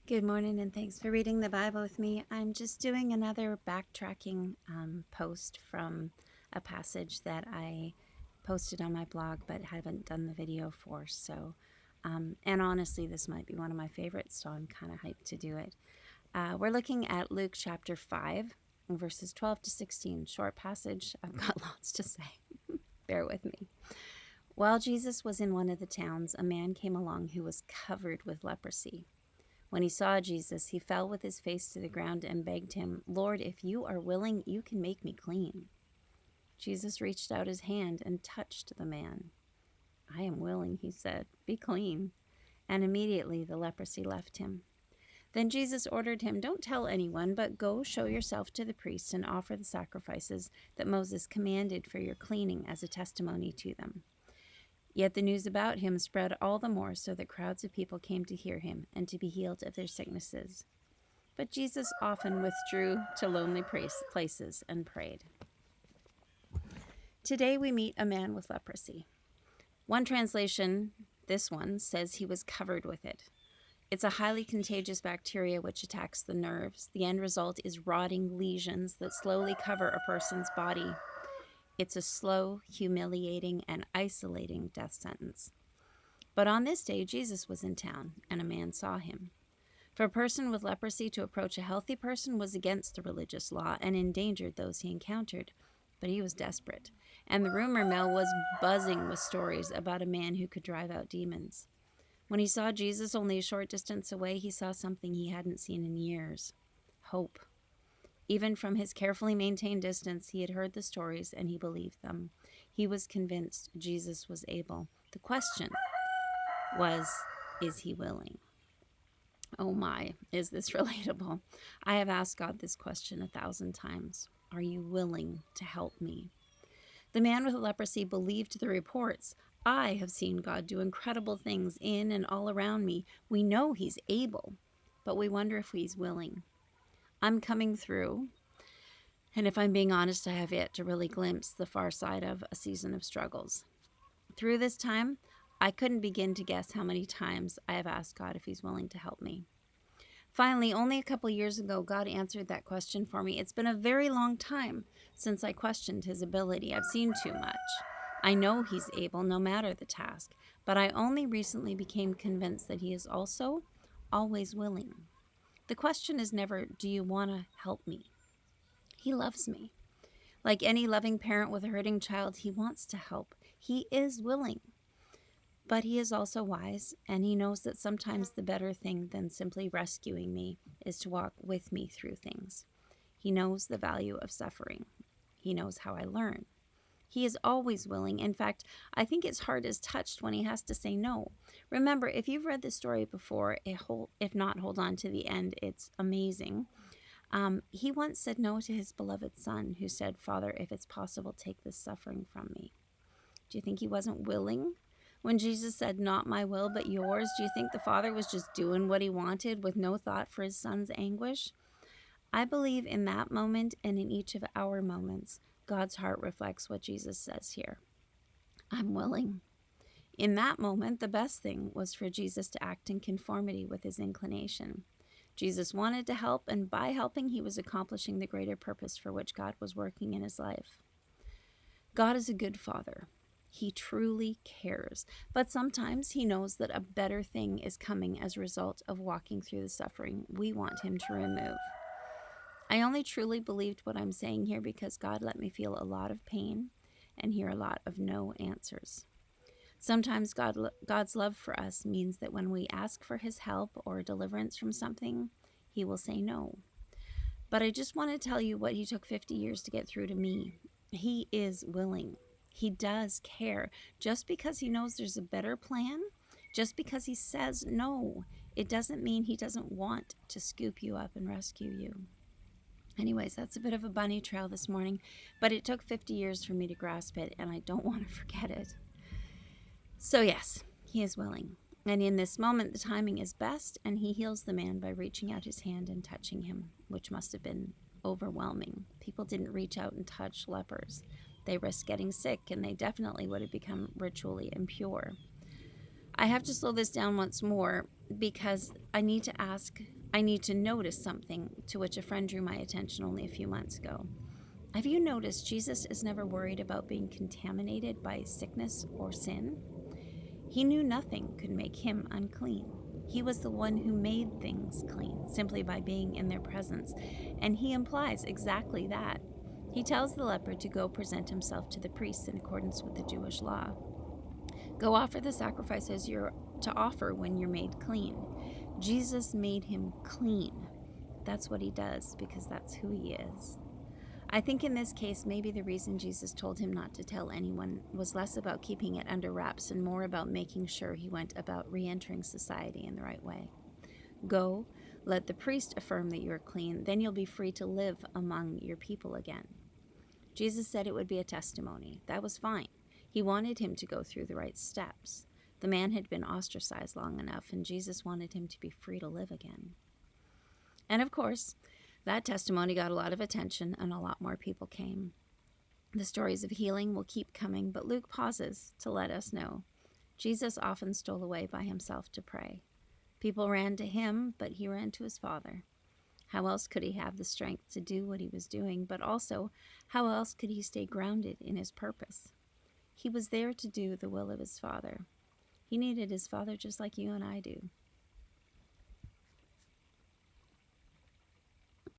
Good morning, and thanks for reading the Bible with me. I'm just doing another backtracking post from a passage that I posted on my blog but haven't done the video for. And honestly, this might be one of my favorites, so I'm kind of hyped to do it. We're looking at Luke chapter 5, verses 12 to 16. Short passage. I've got lots to say. Bear with me. While Jesus was in one of the towns, a man came along who was covered with leprosy. When he saw Jesus, he fell with his face to the ground and begged him, "Lord, if you are willing, you can make me clean." Jesus reached out his hand and touched the man. "I am willing," he said. "Be clean." And immediately the leprosy left him. Then Jesus ordered him, "Don't tell anyone, but go show yourself to the priest and offer the sacrifices that Moses commanded for your cleaning as a testimony to them." Yet the news about him spread all the more, so that crowds of people came to hear him and to be healed of their sicknesses. But Jesus often withdrew to lonely places and prayed. Today we meet a man with leprosy. One translation, this one, says he was covered with it. It's a highly contagious bacteria which attacks the nerves. The end result is rotting lesions that slowly cover a person's body. It's a slow, humiliating, and isolating death sentence. But on this day, Jesus was in town, and a man saw him. For a person with leprosy to approach a healthy person was against the religious law and endangered those he encountered. But he was desperate, and the rumor mill was buzzing with stories about a man who could drive out demons. When he saw Jesus only a short distance away, he saw something he hadn't seen in years: hope. Even from his carefully maintained distance, he had heard the stories and he believed them. He was convinced Jesus was able. The question was, is he willing? Oh my, is this relatable? I have asked God this question 1,000 times. Are you willing to help me? The man with leprosy believed the reports. I have seen God do incredible things in and all around me. We know he's able, but we wonder if he's willing. I'm coming through, and if I'm being honest, I have yet to really glimpse the far side of a season of struggles. Through this time, I couldn't begin to guess how many times I have asked God if he's willing to help me. Finally, only a couple years ago, God answered that question for me. It's been a very long time since I questioned his ability. I've seen too much. I know he's able no matter the task, but I only recently became convinced that he is also always willing. The question is never, do you want to help me? He loves me. Like any loving parent with a hurting child, he wants to help. He is willing. But he is also wise, and he knows that sometimes the better thing than simply rescuing me is to walk with me through things. He knows the value of suffering. He knows how I learn. He is always willing. In fact, I think his heart is touched when he has to say no. Remember, if you've read this story before, if not, hold on to the end. It's amazing. He once said no to his beloved son, who said, "Father, if it's possible, take this suffering from me." Do you think he wasn't willing? When Jesus said, "Not my will, but yours," do you think the Father was just doing what he wanted with no thought for his son's anguish? I believe in that moment and in each of our moments, God's heart reflects what Jesus says here. I'm willing. In that moment, the best thing was for Jesus to act in conformity with his inclination. Jesus wanted to help, and by helping, he was accomplishing the greater purpose for which God was working in his life. God is a good father. He truly cares, but sometimes he knows that a better thing is coming as a result of walking through the suffering we want him to remove. I only truly believed what I'm saying here because God let me feel a lot of pain and hear a lot of no answers. Sometimes God's love for us means that when we ask for his help or deliverance from something, he will say no. But I just want to tell you what he took 50 years to get through to me. He is willing. He does care. Just because he knows there's a better plan, just because he says no, it doesn't mean he doesn't want to scoop you up and rescue you. Anyways, that's a bit of a bunny trail this morning, but it took 50 years for me to grasp it, and I don't want to forget it. So yes, he is willing. And in this moment, the timing is best, and he heals the man by reaching out his hand and touching him, which must have been overwhelming. People didn't reach out and touch lepers. They risked getting sick, and they definitely would have become ritually impure. I have to slow this down once more because I need to notice something to which a friend drew my attention only a few months ago. Have you noticed Jesus is never worried about being contaminated by sickness or sin? He knew nothing could make him unclean. He was the one who made things clean simply by being in their presence, and he implies exactly that. He tells the leper to go present himself to the priests in accordance with the Jewish law. Go offer the sacrifices you're to offer when you're made clean. Jesus made him clean. That's what he does because that's who he is. I think in this case, maybe the reason Jesus told him not to tell anyone was less about keeping it under wraps and more about making sure he went about re-entering society in the right way. Go, let the priest affirm that you are clean, then you'll be free to live among your people again. Jesus said it would be a testimony. That was fine. He wanted him to go through the right steps. The man had been ostracized long enough, and Jesus wanted him to be free to live again. And of course, that testimony got a lot of attention, and a lot more people came. The stories of healing will keep coming, but Luke pauses to let us know Jesus often stole away by himself to pray. People ran to him, but he ran to his Father. How else could he have the strength to do what he was doing, but also how else could he stay grounded in his purpose? He was there to do the will of his Father. He needed his Father just like you and I do.